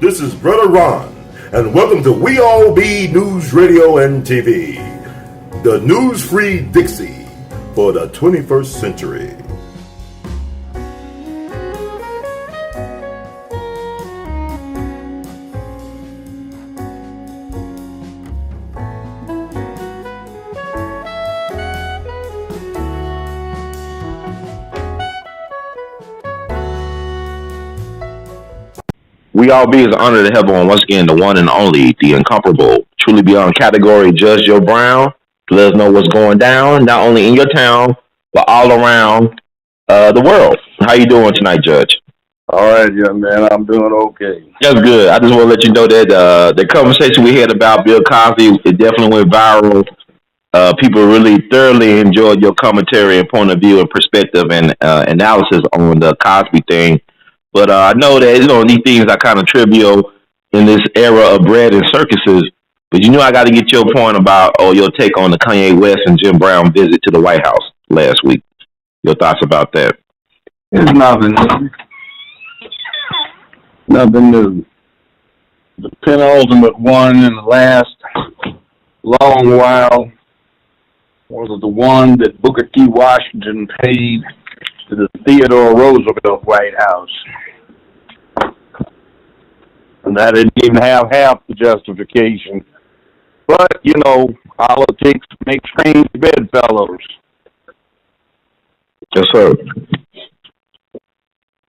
This is Brother Ron, and welcome to We All Be News Radio and TV, the news-free Dixie for the 21st century. We All Be is honored to have on once again the one and only, the incomparable, truly beyond category, Judge Joe Brown. To let us know what's going down, not only in your town, but all around the world. How you doing tonight, Judge? All right, young man, I'm doing okay. That's good. I just want to let you know that the conversation we had about Bill Cosby, it definitely went viral. People really thoroughly enjoyed your commentary and point of view and perspective and analysis on the Cosby thing. But I know that, these things are kind of trivial in this era of bread and circuses. But I got to get your point about, your take on the Kanye West and Jim Brown visit to the White House last week. Your thoughts about that? It's nothing new. Nothing new. The penultimate one in the last long while was the one that Booker T. Washington paid to the Theodore Roosevelt White House. And that didn't even have half the justification. But, politics make strange bedfellows. Yes, sir.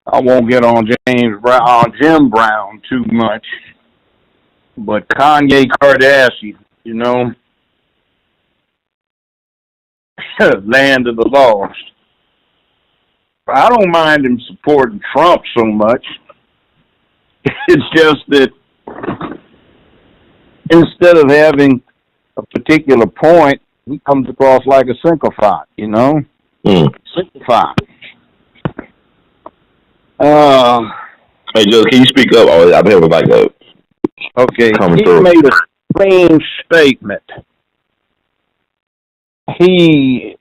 I won't get on Jim Brown too much. But Kanye Kardashian, land of the lost. I don't mind him supporting Trump so much. It's just that instead of having a particular point, he comes across like a sycophant, Sycophant. Hey, Joe, can you speak up? Oh, I'm having like a... Okay, he made a strange statement. He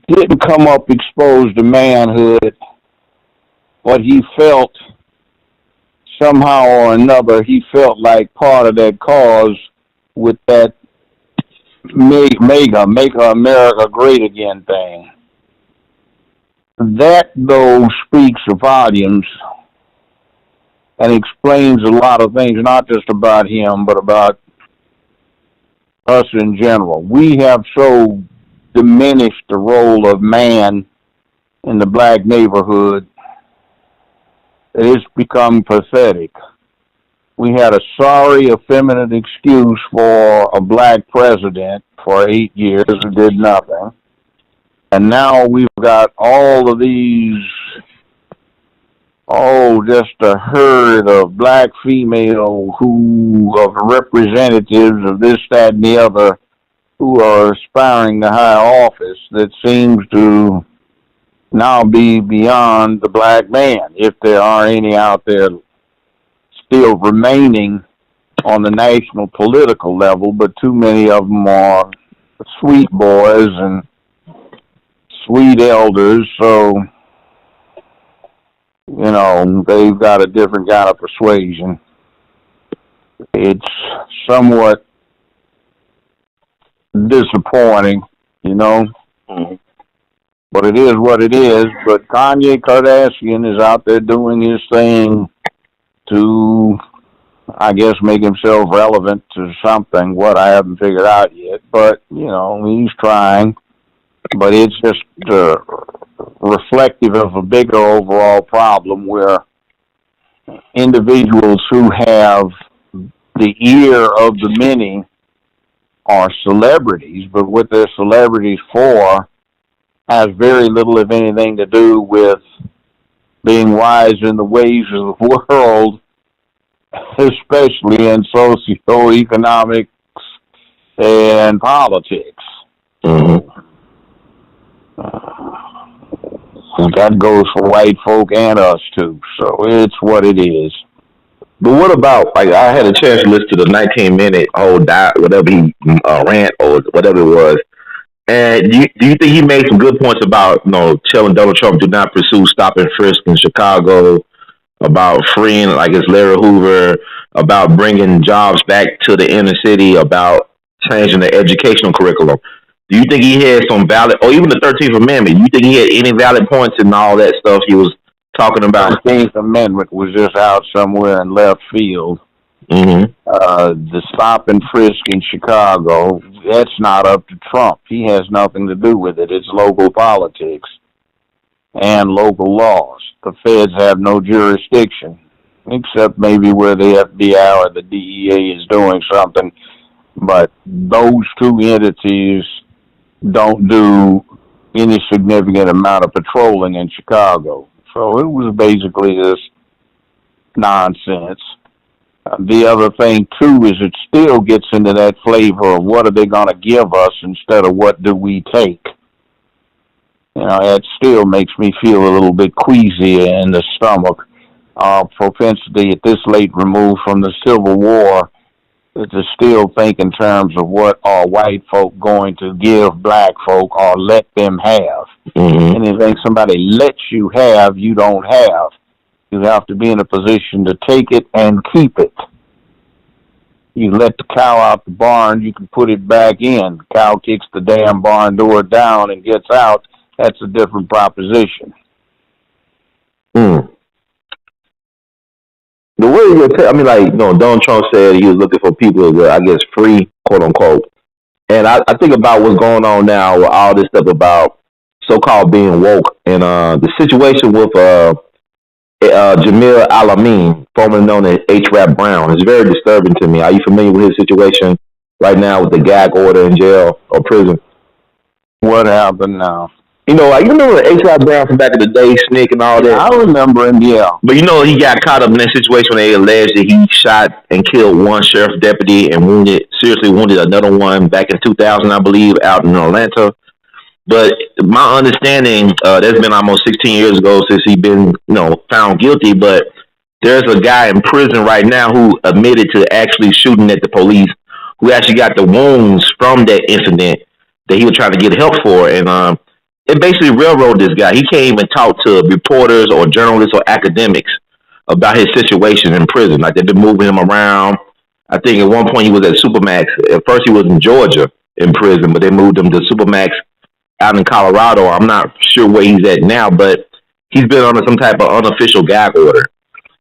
didn't come up exposed to manhood, but he felt somehow or another, he felt like part of that cause with that make America great again thing. That, though, speaks volumes and explains a lot of things, not just about him, but about us in general. We have so diminished the role of man in the black neighborhood that it's become pathetic. We had a sorry, effeminate excuse for a black president for 8 years who did nothing. And now we've got all of these, just a herd of black female of representatives of this, that, and the other who are aspiring to high office that seems to now be beyond the black man, if there are any out there still remaining on the national political level, but too many of them are sweet boys and sweet elders, so, they've got a different kind of persuasion. It's somewhat disappointing, Mm-hmm. But it is what it is. But Kanye Kardashian is out there doing his thing to, I guess, make himself relevant to something, what I haven't figured out yet. But, he's trying. But it's just reflective of a bigger overall problem where individuals who have the ear of the many are celebrities, but what they're celebrities for has very little, if anything, to do with being wise in the ways of the world, especially in socioeconomics and politics. Mm-hmm. That goes for white folk and us, too. So it's what it is. But what about, I had a chance to listen to the 19-minute whole whatever he rant or whatever it was. And do you think he made some good points about telling Donald Trump do not pursue stop and frisk in Chicago, about freeing like it's Larry Hoover, about bringing jobs back to the inner city, about changing the educational curriculum? Do you think he had some valid, or even the 13th Amendment? Do you think he had any valid points in all that stuff he was talking about? 13th Amendment was just out somewhere in left field. Mm-hmm. The stop and frisk in Chicago, that's not up to Trump. He has nothing to do with it. It's local politics and local laws. The feds have no jurisdiction, except maybe where the FBI or the DEA is doing something. But those two entities don't do any significant amount of patrolling in Chicago. So it was basically this nonsense. The other thing, too, is it still gets into that flavor of what are they going to give us instead of what do we take. That still makes me feel a little bit queasy in the stomach. Propensity at this late removed from the Civil War to still think in terms of what are white folk going to give black folk or let them have. Mm-hmm. Anything somebody lets you have, you don't have. You have to be in a position to take it and keep it. You let the cow out the barn, you can put it back in. The cow kicks the damn barn door down and gets out. That's a different proposition. The way Donald Trump said he was looking for people that I guess free, quote unquote. And I think about what's going on now with all this stuff about so-called being woke, and the situation with Jamil Al-Amin, formerly known as H. Rap Brown, is very disturbing to me. Are you familiar with his situation right now with the gag order in jail or prison? What happened now? You remember H. Rap Brown from back in the day, Snick and all that? I remember him, yeah. But he got caught up in that situation when they alleged that he shot and killed one sheriff's deputy and seriously wounded another one back in 2000, I believe, out in Atlanta. But my understanding, that's been almost 16 years ago since he's been, found guilty. But there's a guy in prison right now who admitted to actually shooting at the police, who actually got the wounds from that incident that he was trying to get help for. And it basically railroaded this guy. He came and talked to reporters or journalists or academics about his situation in prison. Like, they've been moving him around. I think at one point he was at Supermax. At first he was in Georgia in prison, but they moved him to Supermax out in Colorado. I'm not sure where he's at now, but he's been under some type of unofficial gag order.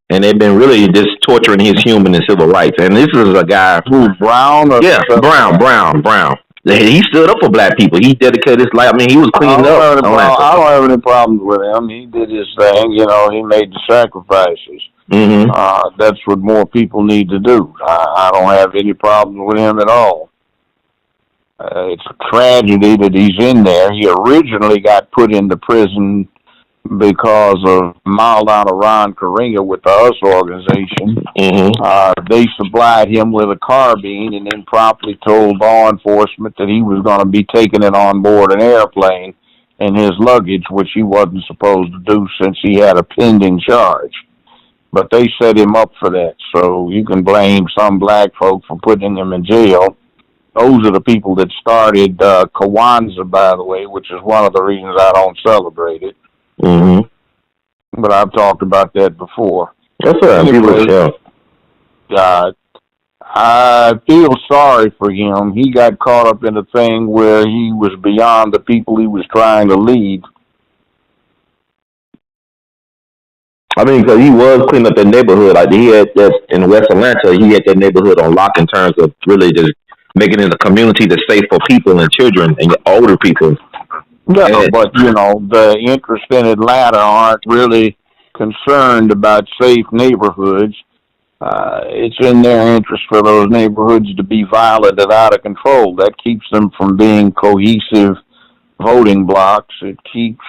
And they've been really just torturing his human and civil rights. And this is a guy who's Brown? Yeah, Brown. He stood up for black people. He dedicated his life. I mean, he was cleaning up. I don't have any problems with him. He did his thing. He made the sacrifices. Mm-hmm. That's what more people need to do. I don't have any problems with him at all. It's a tragedy that he's in there. He originally got put into prison because of Maulana Ron Karenga with the US organization. Mm-hmm. They supplied him with a carbine and then promptly told law enforcement that he was going to be taking it on board an airplane in his luggage, which he wasn't supposed to do since he had a pending charge. But they set him up for that, so you can blame some black folk for putting him in jail. Those are the people that started Kwanzaa, by the way, which is one of the reasons I don't celebrate it. Mm-hmm. But I've talked about that before. That's right. Anyway, I feel sorry for him. He got caught up in a thing where he was beyond the people he was trying to lead. I mean, because he was cleaning up that neighborhood. Like, he had that in West Atlanta, he had that neighborhood on lock in terms of really just making it a community that's safe for people and children and older people. Yeah, but, the interests in Atlanta aren't really concerned about safe neighborhoods. It's in their interest for those neighborhoods to be violent and out of control. That keeps them from being cohesive voting blocks. It keeps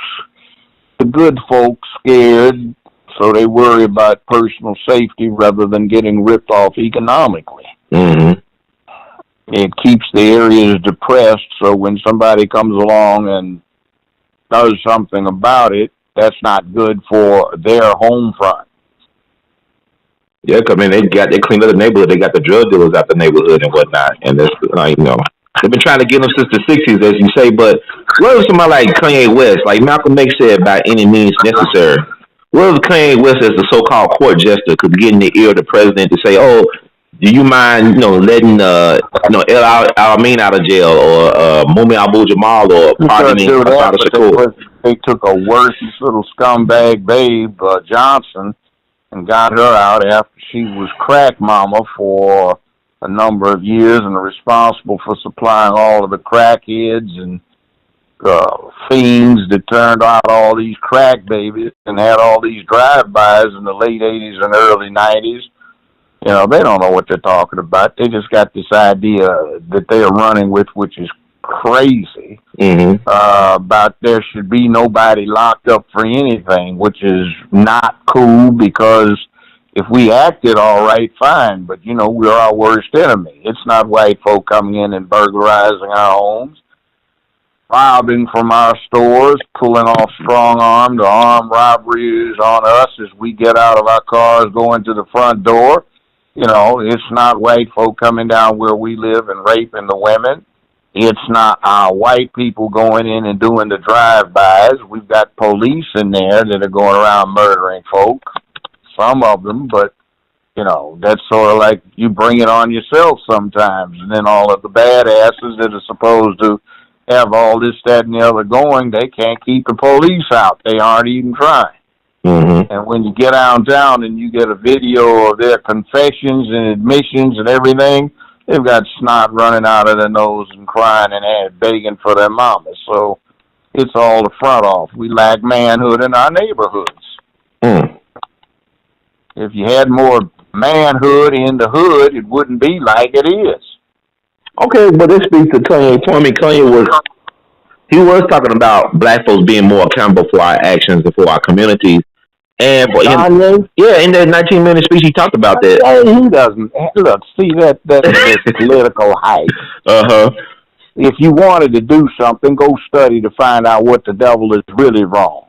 the good folks scared, so they worry about personal safety rather than getting ripped off economically. Mm-hmm. It keeps the areas depressed, so when somebody comes along and does something about it, that's not good for their home front. Yeah, because they cleaned up the neighborhood. They got the drug dealers out the neighborhood and whatnot, and that's They've been trying to get him since the '60s, as you say. But what if somebody like Kanye West, like Malcolm X said, by any means necessary? What if Kanye West as the so-called court jester could get in the ear of the president to say, "Oh, do you mind, letting A.L.L out of jail, or Mumi Abu Jamal, or You couldn't pardoning do that, Assata but Shakur?" they took a worse little scumbag babe, Johnson, and got her out after she was crack mama for a number of years and responsible for supplying all of the crackheads and fiends that turned out all these crack babies and had all these drive-bys in the late 80s and early 90s. They don't know what they're talking about. They just got this idea that they are running with, which is crazy, about there should be nobody locked up for anything, which is not cool, because if we acted all right, fine, but we're our worst enemy. It's not white folk coming in and burglarizing our homes, robbing from our stores, pulling off strong arm to armed robberies on us as we get out of our cars, going to the front door. It's not white folk coming down where we live and raping the women. It's not our white people going in and doing the drive-bys. We've got police in there that are going around murdering folk, some of them, but, that's sort of like you bring it on yourself sometimes. And then all of the badasses that are supposed to have all this, that, and the other going, they can't keep the police out. They aren't even trying. And when you get downtown and you get a video of their confessions and admissions and everything, they've got snot running out of their nose and crying and begging for their mamas. So it's all the front off. We lack manhood in our neighborhoods. If you had more manhood in the hood, it wouldn't be like it is. Okay, but this speaks to Kanye. I mean, Kanye was talking about black folks being more accountable for our actions and for our communities. And in that 19-minute speech, he talked about that. He doesn't. Look, see, that's political hype. If you wanted to do something, go study to find out what the devil is really wrong.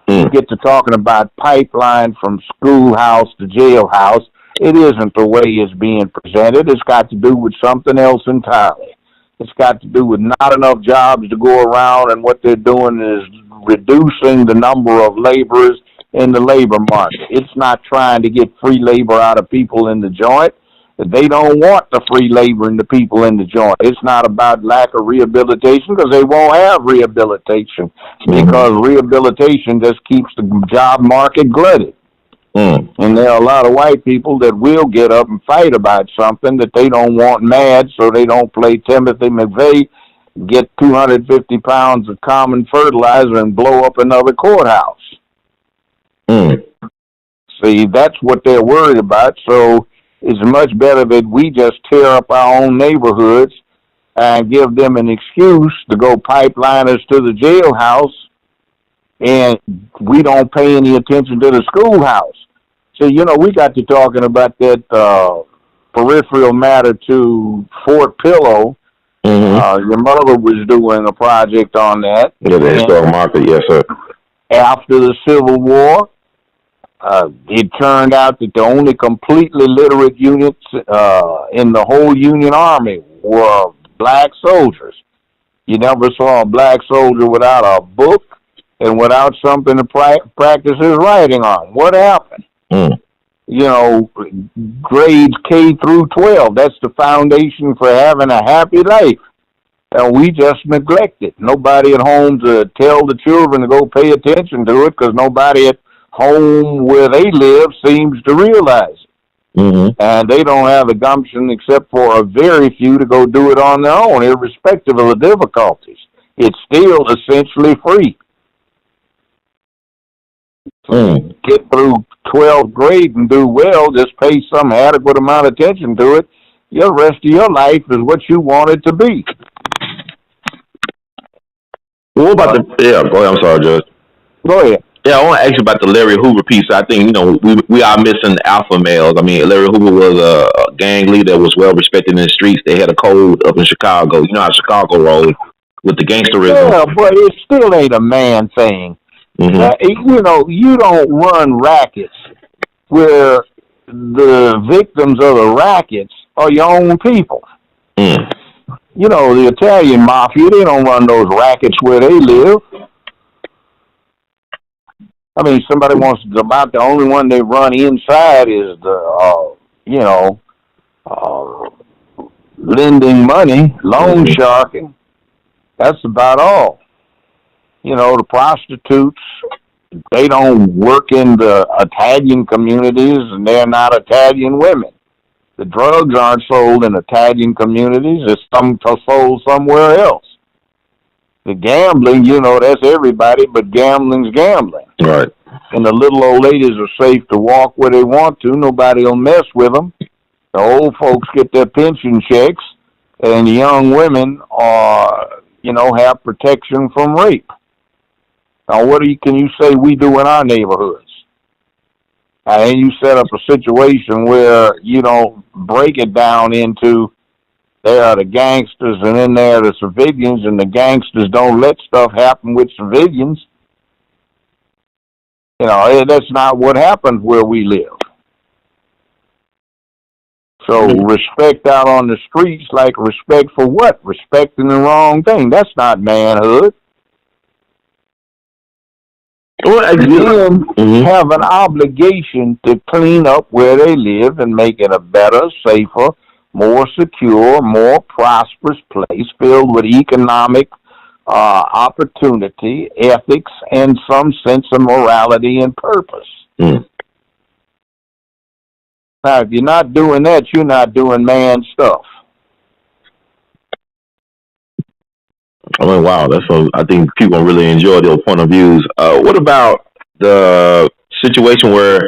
You get to talking about pipeline from schoolhouse to jailhouse. It isn't the way it's being presented. It's got to do with something else entirely. It's got to do with not enough jobs to go around, and what they're doing is reducing the number of laborers in the labor market. It's not trying to get free labor out of people in the joint. They don't want the free labor and the people in the joint. It's not about lack of rehabilitation, because they won't have rehabilitation, because rehabilitation just keeps the job market glutted. And there are a lot of white people that will get up and fight about something that they don't want mad, so they don't play Timothy McVeigh, get 250 pounds of common fertilizer and blow up another courthouse. See, that's what they're worried about. So it's much better that we just tear up our own neighborhoods and give them an excuse to go pipeliners to the jailhouse, and we don't pay any attention to the schoolhouse. So, we got to talking about that peripheral matter to Fort Pillow. Your mother was doing a project on that. Yeah, the historic market, yes, sir. After the Civil War, it turned out that the only completely literate units in the whole Union Army were black soldiers. You never saw a black soldier without a book and without something to practice his writing on. What happened? Grades K through 12, that's the foundation for having a happy life. And we just neglect it. Nobody at home to tell the children to go pay attention to it, because nobody at home where they live seems to realize it. And they don't have the gumption, except for a very few, to go do it on their own, irrespective of the difficulties. It's still essentially free. Get through 12th grade and do well, just pay some adequate amount of attention to it. The rest of your life is what you want it to be. What about go ahead, I'm sorry, Judge. Go ahead. Yeah, I want to ask you about the Larry Hoover piece. I think, we are missing alpha males. I mean, Larry Hoover was a gang leader that was well respected in the streets. They had a code up in Chicago. You know how Chicago rolls with the gangsterism. Yeah, but it still ain't a man thing. You don't run rackets where the victims of the rackets are your own people. The Italian mafia, they don't run those rackets where they live. I mean, somebody wants about the only one they run inside is uh, lending money, loan sharking. That's about all. The prostitutes, they don't work in the Italian communities, and they're not Italian women. The drugs aren't sold in Italian communities. It's sold somewhere else. The gambling, that's everybody, but gambling's gambling. Right. And the little old ladies are safe to walk where they want to. Nobody will mess with them. The old folks get their pension checks, and the young women are, have protection from rape. Now, can you say we do in our neighborhoods? And you set up a situation where you don't break it down into there are the gangsters and then there are the civilians, and the gangsters don't let stuff happen with civilians. That's not what happens where we live. So respect out on the streets, like respect for what? Respecting the wrong thing. That's not manhood. Men have an obligation to clean up where they live and make it a better, safer, more secure, more prosperous place filled with economic opportunity, ethics, and some sense of morality and purpose. Now, if you're not doing that, you're not doing man stuff. I mean, wow, I think people really enjoy their point of views. What about the situation where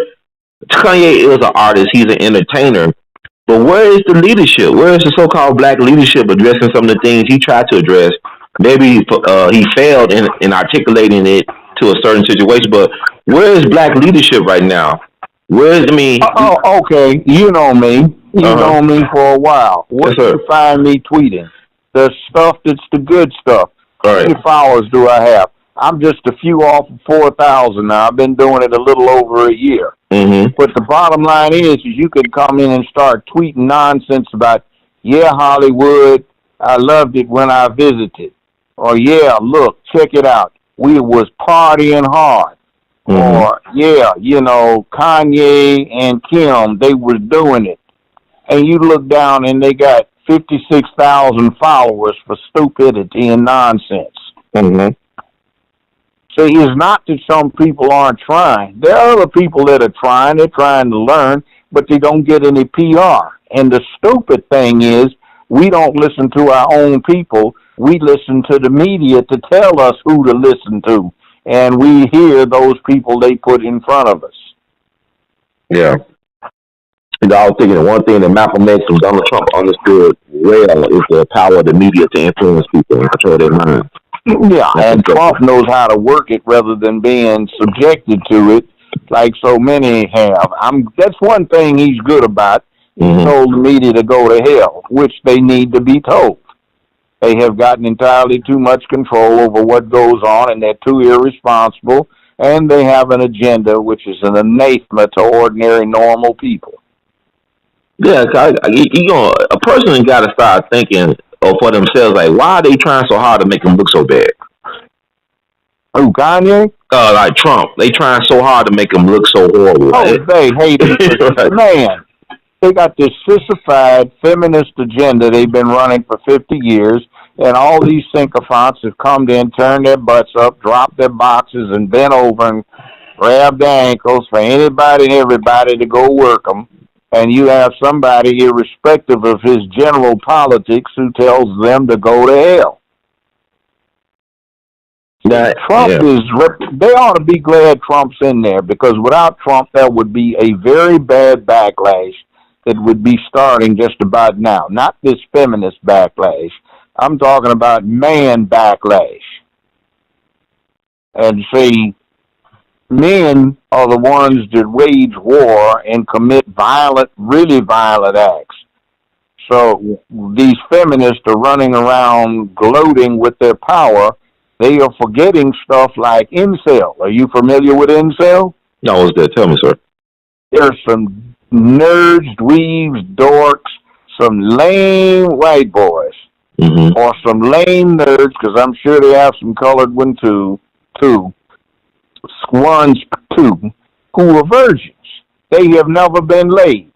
Kanye is an artist, he's an entertainer, but where is the leadership? Where is the so-called black leadership addressing some of the things he tried to address? Maybe he failed in articulating it to a certain situation, but where is black leadership right now? Okay, you know me. You know me for a while. What do you find me tweeting? The stuff that's the good stuff. How many followers do I have? I'm just a few off of 4,000 now. I've been doing it a little over a year. But the bottom line is you can come in and start tweeting nonsense about, yeah, Hollywood, I loved it when I visited. Or, yeah, look, check it out. We was partying hard. Or, yeah, Kanye and Kim, they was doing it. And you look down and they got 56,000 followers for stupidity and nonsense. So it's not that some people aren't trying. There are other people that are trying. They're trying to learn, but they don't get any PR. And the stupid thing is we don't listen to our own people. We listen to the media to tell us who to listen to. And we hear those people they put in front of us. Yeah. I was thinking one thing that Malcolm X and Donald Trump understood well is the power of the media to influence people and control their minds. Yeah, and Trump knows how to work it rather than being subjected to it like so many have. That's one thing he's good about. He told the media to go to hell, which they need to be told. They have gotten entirely too much control over what goes on, and they're too irresponsible, and they have an agenda which is an anathema to ordinary, normal people. Yeah, a person got to start thinking for themselves, like, why are they trying so hard to make them look so bad? Who, Kanye? Like Trump. They trying so hard to make him look so horrible. Oh, they hate him. Right. Man, they got this sissified feminist agenda they've been running for 50 years, and all these sycophants have come in, turned their butts up, dropped their boxes, and bent over and grabbed their ankles for anybody and everybody to go work them. And you have somebody, irrespective of his general politics, who tells them to go to hell. Trump is, they ought to be glad Trump's in there, because without Trump, there would be a very bad backlash that would be starting just about now. Not this feminist backlash. I'm talking about man backlash. And see, men are the ones that wage war and commit violent, really violent acts. So these feminists are running around gloating with their power. They are forgetting stuff like incel. Are you familiar with incel? No, what's that? Tell me, sir. There's some nerds, dweebs, dorks, some lame white boys or some lame nerds, because I'm sure they have some colored ones too, who are virgins. They have never been laid.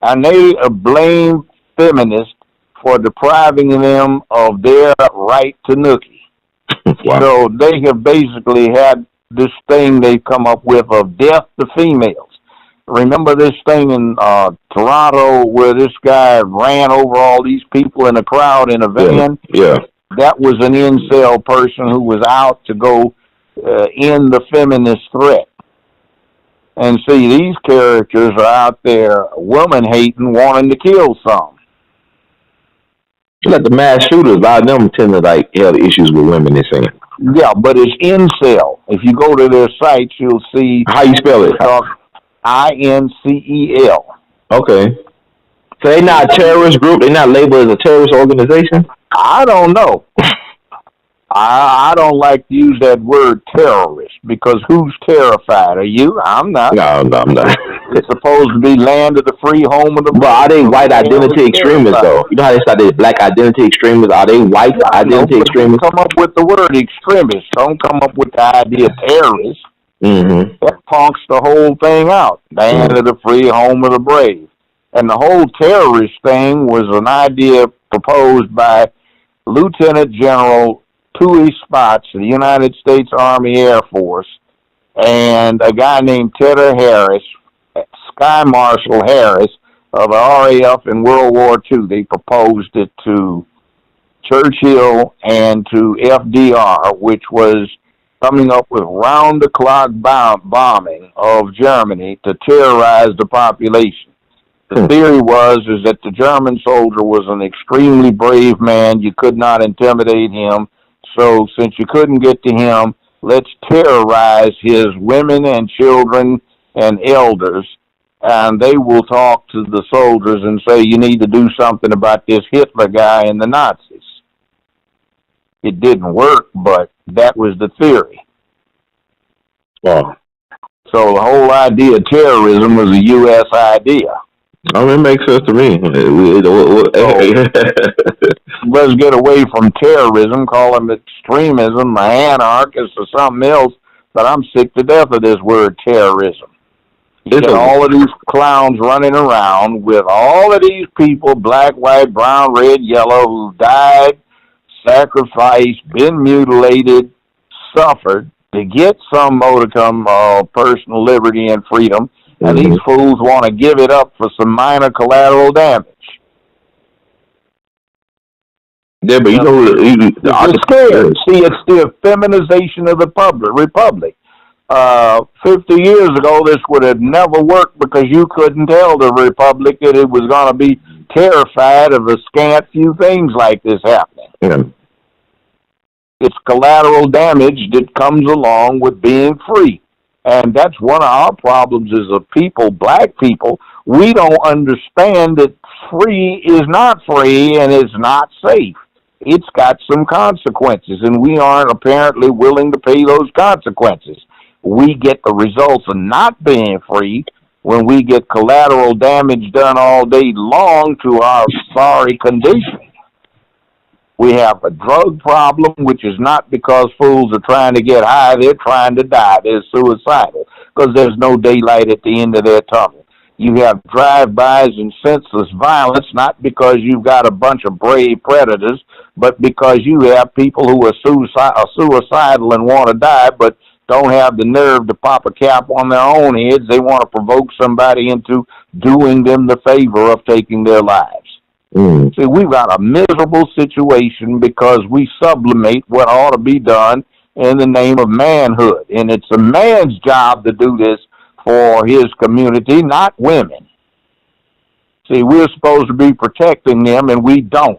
And they blame feminists for depriving them of their right to nookie. Wow. So they have basically had this thing they've come up with of death to females. Remember this thing in Toronto where this guy ran over all these people in a crowd in a van? Yeah. That was an incel person who was out to go end the feminist threat. And see, these characters are out there woman-hating, wanting to kill some. Like the mass shooters, a lot of them tend to like have issues with women, they're saying. Yeah, but it's incel. If you go to their sites, you'll see... How you spell it? INCEL. Okay. So they're not a terrorist group? They're not labeled as a terrorist organization? I don't know. I don't like to use that word terrorist, because who's terrified? Are you? I'm not. No, I'm not. It's supposed to be land of the free, home of the... But are they white identity extremists, though? You know how they started black identity extremists? Are they white identity extremists? Come up with the word extremist. Don't come up with the idea of terrorist. That punks the whole thing out. Land of the free, home of the brave. And the whole terrorist thing was an idea proposed by Lieutenant General Tui Spots of the United States Army Air Force and a guy named Tedder Harris, Sky Marshal Harris of the RAF in World War II. They proposed it to Churchill and to FDR, which was coming up with round-the-clock bombing of Germany to terrorize the population. The theory is that the German soldier was an extremely brave man. You could not intimidate him. So since you couldn't get to him, let's terrorize his women and children and elders, and they will talk to the soldiers and say, you need to do something about this Hitler guy and the Nazis. It didn't work, but that was the theory. Wow. So the whole idea of terrorism was a U.S. idea. I mean, it makes sense to me. Let's get away from terrorism, call them extremism, anarchist, or something else, but I'm sick to death of this word terrorism. You get all of these clowns running around with all of these people, black, white, brown, red, yellow, who died, sacrificed, been mutilated, suffered to get some modicum of personal liberty and freedom, and these fools want to give it up for some minor collateral damage. Yeah, but it's scared. See, it's the feminization of the republic. 50 years ago, this would have never worked because you couldn't tell the republic that it was going to be terrified of a scant few things like this happening. Yeah. It's collateral damage that comes along with being free. And that's one of our problems as a people, black people. We don't understand that free is not free and it's not safe. It's got some consequences, and we aren't apparently willing to pay those consequences. We get the results of not being free when we get collateral damage done all day long to our sorry condition. We have a drug problem, which is not because fools are trying to get high. They're trying to die. They're suicidal because there's no daylight at the end of their tunnel. You have drive-bys and senseless violence, not because you've got a bunch of brave predators, but because you have people who are suicidal and want to die, but don't have the nerve to pop a cap on their own heads. They want to provoke somebody into doing them the favor of taking their lives. See, we've got a miserable situation because we sublimate what ought to be done in the name of manhood. And it's a man's job to do this for his community, not women. See, we're supposed to be protecting them, and we don't.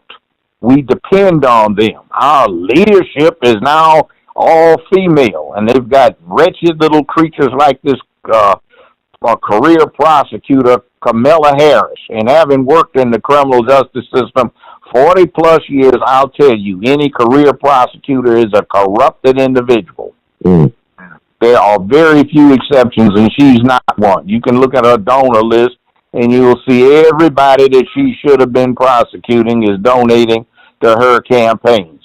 We depend on them. Our leadership is now all female, and they've got wretched little creatures like this career prosecutor, Kamala Harris. And having worked in the criminal justice system 40-plus years, I'll tell you, any career prosecutor is a corrupted individual. There are very few exceptions, and she's not one. You can look at her donor list, and you'll see everybody that she should have been prosecuting is donating to her campaigns.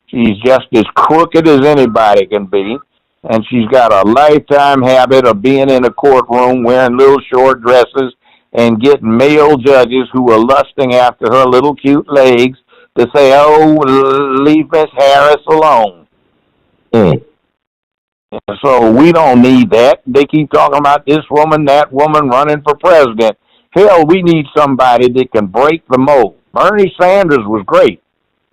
She's just as crooked as anybody can be, and she's got a lifetime habit of being in a courtroom wearing little short dresses and getting male judges who are lusting after her little cute legs to say, "Oh, leave Miss Harris alone." Mm. So we don't need that. They keep talking about this woman, that woman running for president. Hell, we need somebody that can break the mold. Bernie Sanders was great.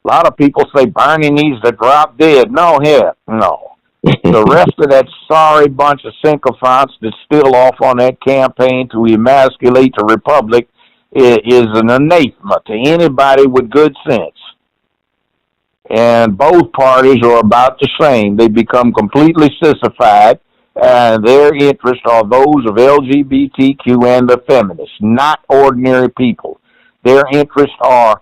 A lot of people say Bernie needs to drop dead. No, hell, no. The rest of that sorry bunch of sycophants that's still off on that campaign to emasculate the republic is an anathema to anybody with good sense. And both parties are about the same. They become completely sissified, and their interests are those of LGBTQ and the feminists, not ordinary people. Their interests are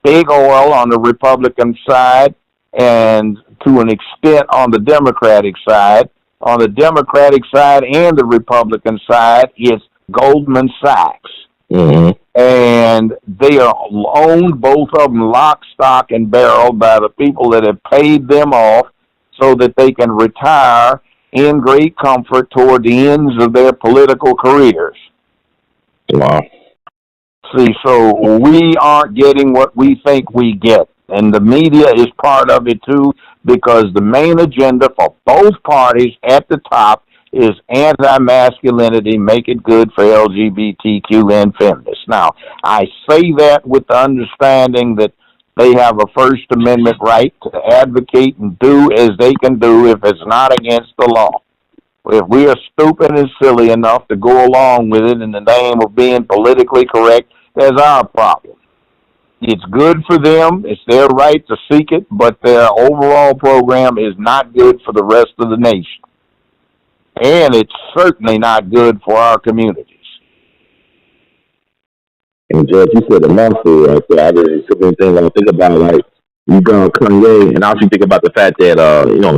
big oil on the Republican side and to an extent on the Democratic side. On the Democratic side and the Republican side, it's Goldman Sachs. Mm-hmm. And they are owned, both of them, lock, stock, and barrel by the people that have paid them off so that they can retire in great comfort toward the ends of their political careers. Wow. See, so we aren't getting what we think we get. And the media is part of it, too, because the main agenda for both parties at the top is anti-masculinity, make it good for LGBTQ and feminists. Now, I say that with the understanding that they have a First Amendment right to advocate and do as they can do if it's not against the law. If we are stupid and silly enough to go along with it in the name of being politically correct, that's our problem. It's good for them. It's their right to seek it, but their overall program is not good for the rest of the nation. And it's certainly not good for our communities. And Judge, you said a mouthful right there. I didn't so many things I think about, like you go Kanye, and I also think about the fact that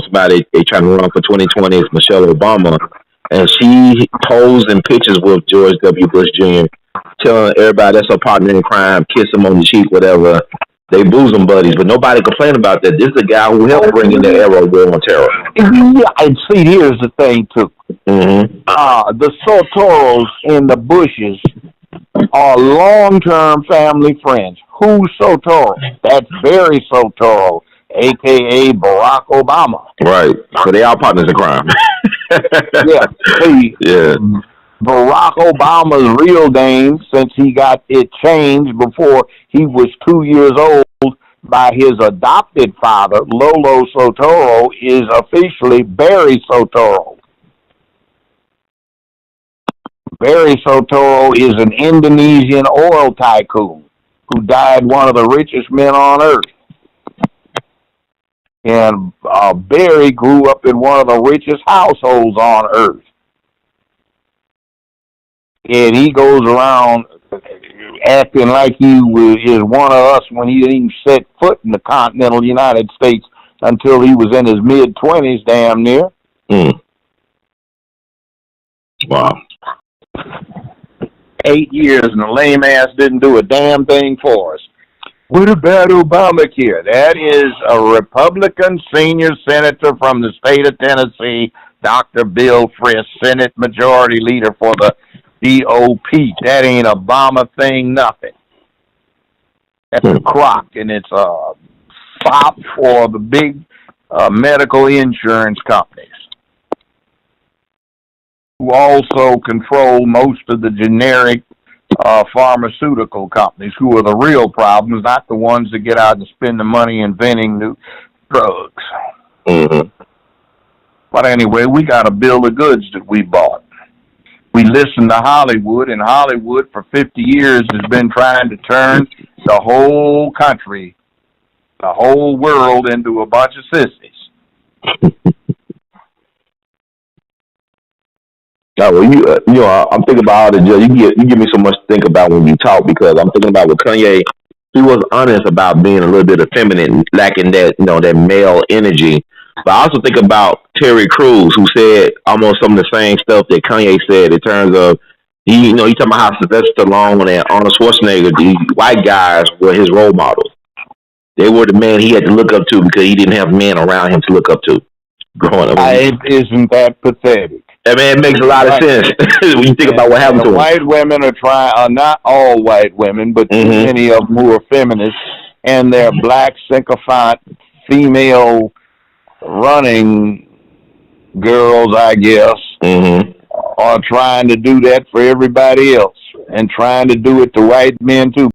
somebody they trying to run for 2020 is Michelle Obama, and she posed in pictures with George W. Bush Jr., telling everybody that's her partner in crime, kiss him on the cheek, whatever. They bosom buddies, but nobody complained about that. This is the guy who helped bring in the era of war on terror. Yeah, and see, here's the thing, too. Mm-hmm. The Sotoros and the Bushes are long-term family friends. Who's Sotoro? That's Barry Sotoro, a.k.a. Barack Obama. Right. So they all partners in crime. Yeah. See, yeah. Barack Obama's real name, since he got it changed before he was 2 years old by his adopted father, Lolo Sotoro, is officially Barry Sotoro. Barry Sotoro is an Indonesian oil tycoon who died one of the richest men on earth. And Barry grew up in one of the richest households on earth. And he goes around acting like he is one of us when he didn't even set foot in the continental United States until he was in his mid-20s, damn near. Mm. Wow. 8 years, and the lame ass didn't do a damn thing for us. What about Obamacare? That is a Republican senior senator from the state of Tennessee, Dr. Bill Frist, Senate Majority Leader for the GOP. That ain't Obama thing, nothing. That's a crock, and it's a fop for the big medical insurance companies, who also control most of the generic pharmaceutical companies, who are the real problems, not the ones that get out and spend the money inventing new drugs. Mm-hmm. But anyway, we got a bill of goods that we bought. We listened to Hollywood, and Hollywood for 50 years has been trying to turn the whole country, the whole world into a bunch of sissies. Yeah, well, I'm thinking about all the judge. You give me so much to think about when you talk, because I'm thinking about with Kanye, he was honest about being a little bit effeminate, lacking that that male energy. But I also think about Terry Crews, who said almost some of the same stuff that Kanye said in terms of he talking about how Sylvester Stallone and Arnold Schwarzenegger, these white guys, were his role models. They were the man he had to look up to because he didn't have men around him to look up to growing up. Isn't that pathetic? I mean, it makes a lot of sense when you think about what happened to him. White women are trying, not all white women, but too many of them who are feminists, and they're black, sycophant, female running girls, I guess, are trying to do that for everybody else and trying to do it to white men too.